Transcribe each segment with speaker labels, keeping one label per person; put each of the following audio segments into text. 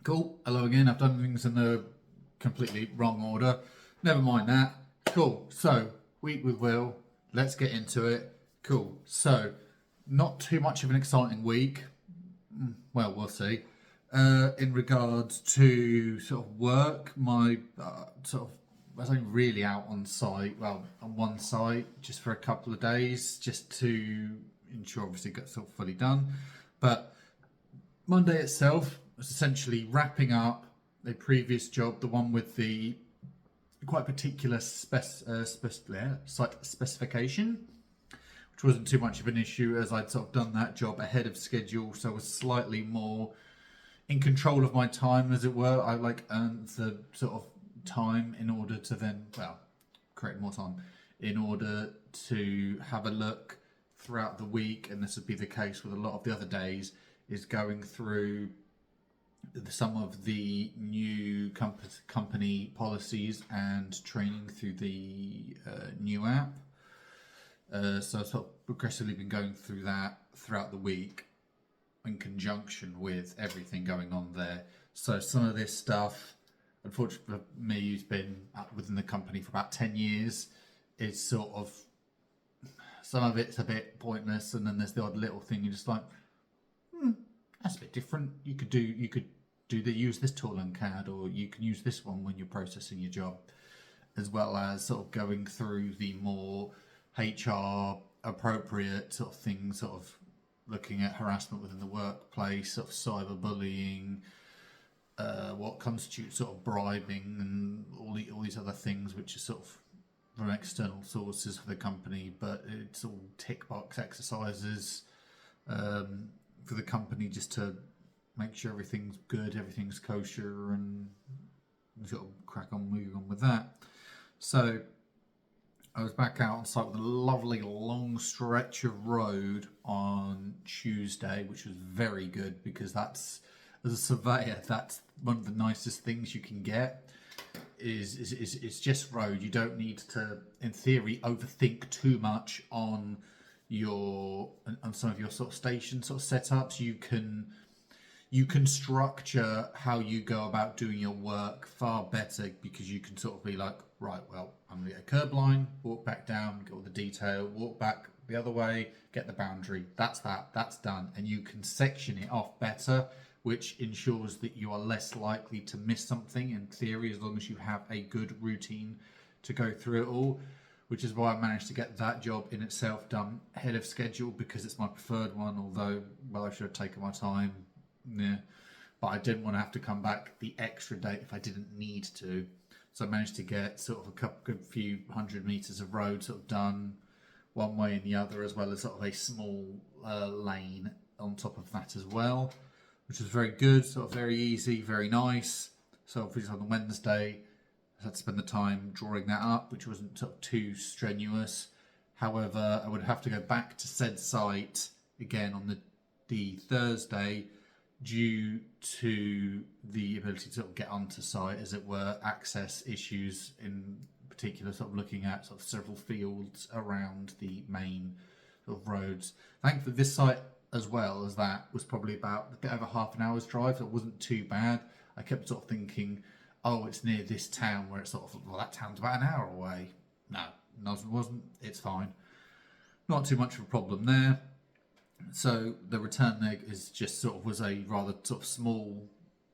Speaker 1: Cool. Hello again. I've done things in the completely wrong order. Never mind that. Cool. So, week with Will. Let's get into it. Cool. So, not too much of an exciting week. Well, we'll see. In regards to sort of work, my I was only really out on site, well, on one site, just for a couple of days, just to ensure obviously it got sort of fully done. But Monday itself was essentially wrapping up a previous job, the one with the quite particular site specification, which wasn't too much of an issue as I'd sort of done that job ahead of schedule, so I was slightly more in control of my time, as it were. I earned the sort of time in order to then, create more time in order to have a look throughout the week, and this would be the case with a lot of the other days, is going through some of the new company policies and training through the new app. So I've sort of progressively been going through that throughout the week in conjunction with everything going on there. So some of this stuff, unfortunately for me, who's been within the company for about 10 years, is sort of, some of it's a bit pointless, and then there's the odd little thing you're just like, that's a bit different. You could use this tool on CAD, or you can use this one when you're processing your job, as well as sort of going through the more HR appropriate sort of things, sort of looking at harassment within the workplace, sort of cyberbullying, what constitutes sort of bribing, and all these other things which are sort of from external sources for the company, but it's all tick box exercises for the company just to make sure everything's good, everything's kosher, and sort of crack on moving on with that. So I was back out on site with a lovely long stretch of road on Tuesday, which was very good, because that's, as a surveyor, that's one of the nicest things you can get. Is just road. You don't need to, in theory, overthink too much on some of your sort of station sort of setups. You can structure how you go about doing your work far better, because you can sort of be like, right, well, I'm going to get a curb line, walk back down, get all the detail, walk back the other way, get the boundary. That's done. And you can section it off better, which ensures that you are less likely to miss something, in theory, as long as you have a good routine to go through it all, which is why I managed to get that job in itself done ahead of schedule, because it's my preferred one, although, well, I should have taken my time. Yeah, but I didn't want to have to come back the extra day if I didn't need to. So I managed to get sort of a good few 100 meters of road sort of done one way and the other, as well as sort of a small lane on top of that as well, which was very good, sort of very easy, very nice. So obviously on the Wednesday, I had to spend the time drawing that up, which wasn't sort of too strenuous. However, I would have to go back to said site again on the Thursday, due to the ability to sort of get onto site, as it were, access issues, in particular sort of looking at sort of several fields around the main sort of roads. Thankfully this site, as well as that, was probably about a bit over half an hour's drive, so it wasn't too bad. I kept sort of thinking, oh, it's near this town, where it's sort of, well, that town's about an hour away. No, it wasn't. It's fine. Not too much of a problem there. So the return leg is just sort of was a rather sort of small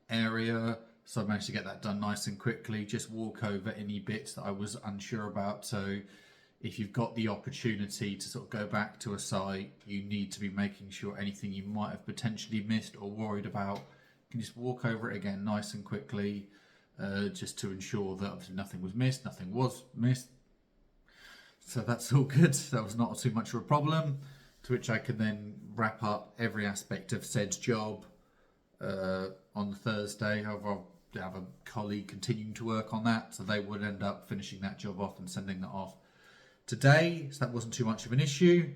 Speaker 1: area, so I managed to get that done nice and quickly. Just walk over any bits that I was unsure about. So if you've got the opportunity to sort of go back to a site, you need to be making sure anything you might have potentially missed or worried about, you can just walk over it again nice and quickly, just to ensure that obviously nothing was missed. So that's all good. That was not too much of a problem, to which I can then wrap up every aspect of said job on the Thursday. However, I'll have a colleague continuing to work on that, so they would end up finishing that job off and sending that off today. So that wasn't too much of an issue,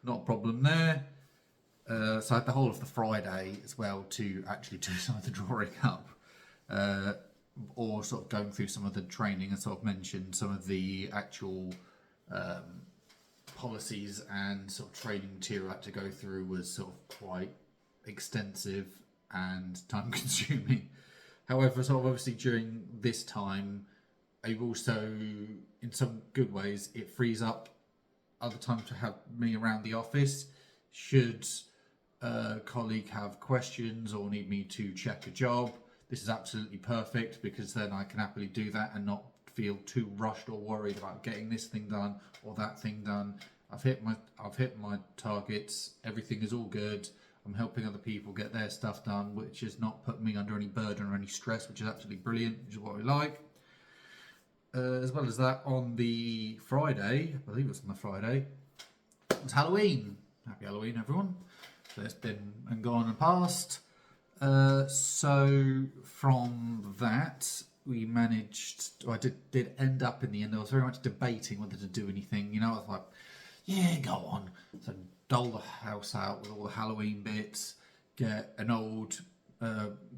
Speaker 1: not a problem there. So I had the whole of the Friday as well to actually do some of the drawing up, or sort of going through some of the training, and sort of mentioned some of the actual policies and sort of training material I had to go through was sort of quite extensive and time consuming. However, sort of obviously during this time, I've also, in some good ways, it frees up other time to have me around the office. Should a colleague have questions or need me to check a job, this is absolutely perfect because then I can happily do that and not feel too rushed or worried about getting this thing done or that thing done. I've hit my targets. Everything is all good. I'm helping other people get their stuff done, which is not put me under any burden or any stress, which is absolutely brilliant, which is what I like. As well as that, on the Friday, I believe it was on the Friday, it was Halloween. Happy Halloween, everyone. So it's been and gone and passed. So from that, we managed. I did end up in the end. I was very much debating whether to do anything. You know, I was like, yeah, go on. So dole the house out with all the Halloween bits. Get an old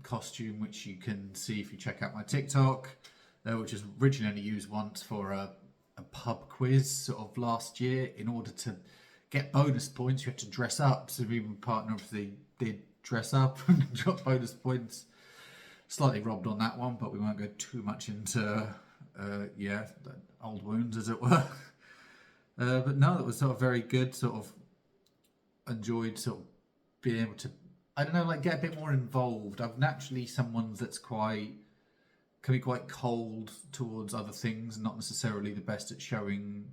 Speaker 1: costume, which you can see if you check out my TikTok, which was originally only used once for a pub quiz sort of last year. In order to get bonus points, you had to dress up. So me and my partner obviously did dress up and got bonus points. Slightly robbed on that one, but we won't go too much into old wounds, as it were. But no, it was sort of very good. Sort of enjoyed sort of being able to, I don't know, like get a bit more involved. I'm naturally someone that's can be quite cold towards other things, not necessarily the best at showing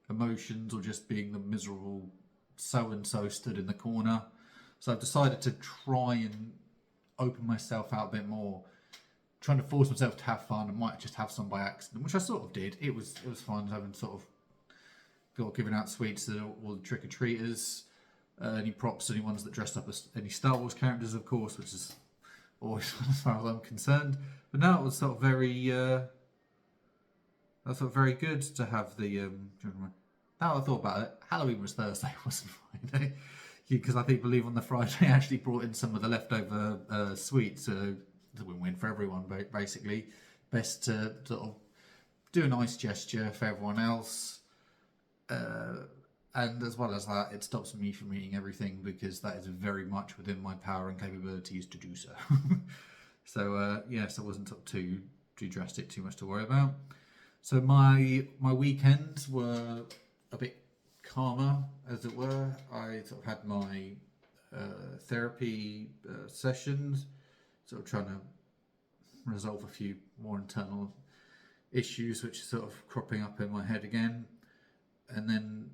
Speaker 1: emotions or just being the miserable so-and-so stood in the corner. So I've decided to try and open myself out a bit more, trying to force myself to have fun. I might just have some by accident, which I sort of did. It was fun having sort of giving out sweets to all the trick-or-treaters, any props, any ones that dressed up as any Star Wars characters, of course, which is always fun as far as I'm concerned. But now it was sort of very good to have the. Now I thought about it, Halloween was Thursday, wasn't Friday, because I believe on the Friday I actually brought in some of the leftover sweets. It's a win-win for everyone, basically. Best to sort of do a nice gesture for everyone else. And as well as that, it stops me from eating everything because that is very much within my power and capabilities to do so. So it wasn't too drastic, too much to worry about. So my weekends were a bit calmer, as it were. I sort of had my therapy sessions, sort of trying to resolve a few more internal issues which are sort of cropping up in my head again. And then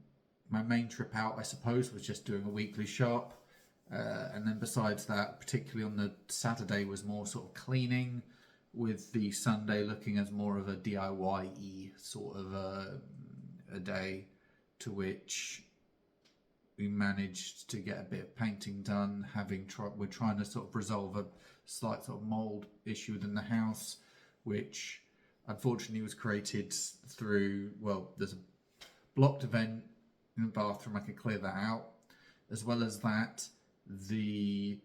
Speaker 1: my main trip out, I suppose, was just doing a weekly shop. And then besides that, particularly on the Saturday, was more sort of cleaning, with the Sunday looking as more of a DIY-y sort of a day, to which we managed to get a bit of painting done. We're trying to sort of resolve a slight sort of mould issue within the house, which unfortunately was created through, there's a blocked vent in the bathroom. I can clear that out. As well as that, the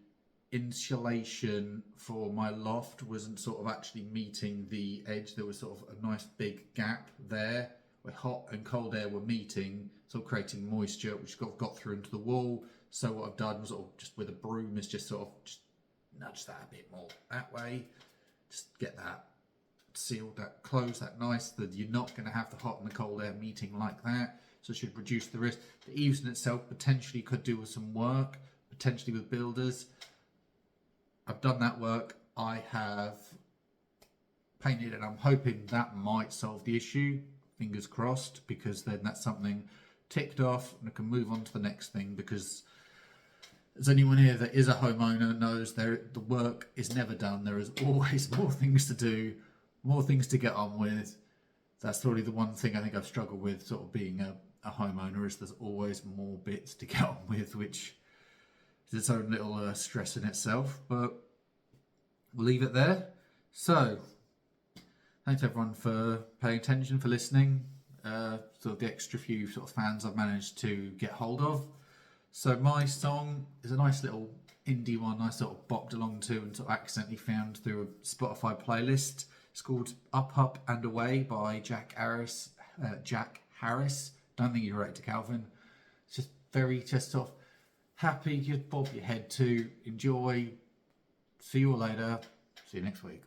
Speaker 1: insulation for my loft wasn't sort of actually meeting the edge. There was sort of a nice big gap there where hot and cold air were meeting, sort of creating moisture, which got through into the wall. So what I've done was sort of just with a broom is just nudge that a bit more that way, just get that sealed, that closed, that nice, that you're not going to have the hot and the cold air meeting like that. So it should reduce the risk. The eaves in itself potentially could do with some work, potentially with builders. I've done that work. I have painted, and I'm hoping that might solve the issue. Fingers crossed, because then that's something ticked off and I can move on to the next thing, because as anyone here that is a homeowner knows, the work is never done. There is always more things to do, more things to get on with. That's probably the one thing I think I've struggled with sort of being a homeowner, is there's always more bits to get on with, which is its own little stress in itself, but we'll leave it there. So thanks everyone for paying attention, for listening. Sort of the extra few sort of fans I've managed to get hold of. So my song is a nice little indie one I sort of bopped along to and sort of accidentally found through a Spotify playlist. It's called Up, Up and Away by Jack Harris. Don't think you're right to Calvin. It's just sort of happy, just bob your head to, enjoy. See you all later. See you next week.